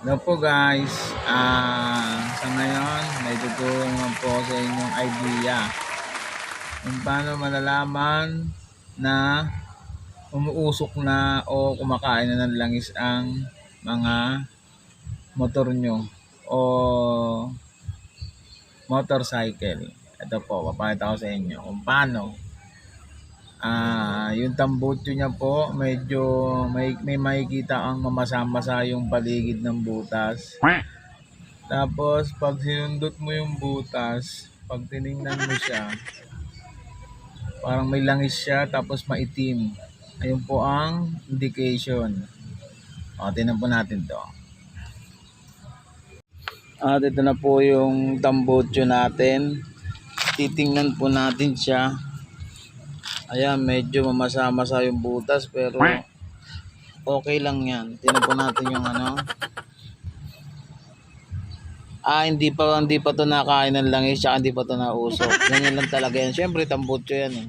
Hello po guys, sa ngayon may tutulungan po sa inyong idea kung paano malalaman na umuusok na o kumakain na ng langis ang mga motor nyo o motorcycle. Ito po, papakita ko sa inyo kung paano. Yung tambutso niya po, medyo may makikita ang mamasa-masa yung paligid ng butas. Tapos, pag sinundot mo yung butas, pag tiningnan mo siya, parang may langis siya, tapos maitim. Ayun po ang indication. O, tingnan po natin to. At ito na po yung tambutso natin. Titingnan po natin siya. Ayan, medyo mamasa-masa yung butas, pero okay lang yan. Tingnan po natin yung ano. Hindi pa to nakain ng langis, tsaka hindi pa to nausok. Ganyan lang talaga yan. Syempre, tambutso yan eh.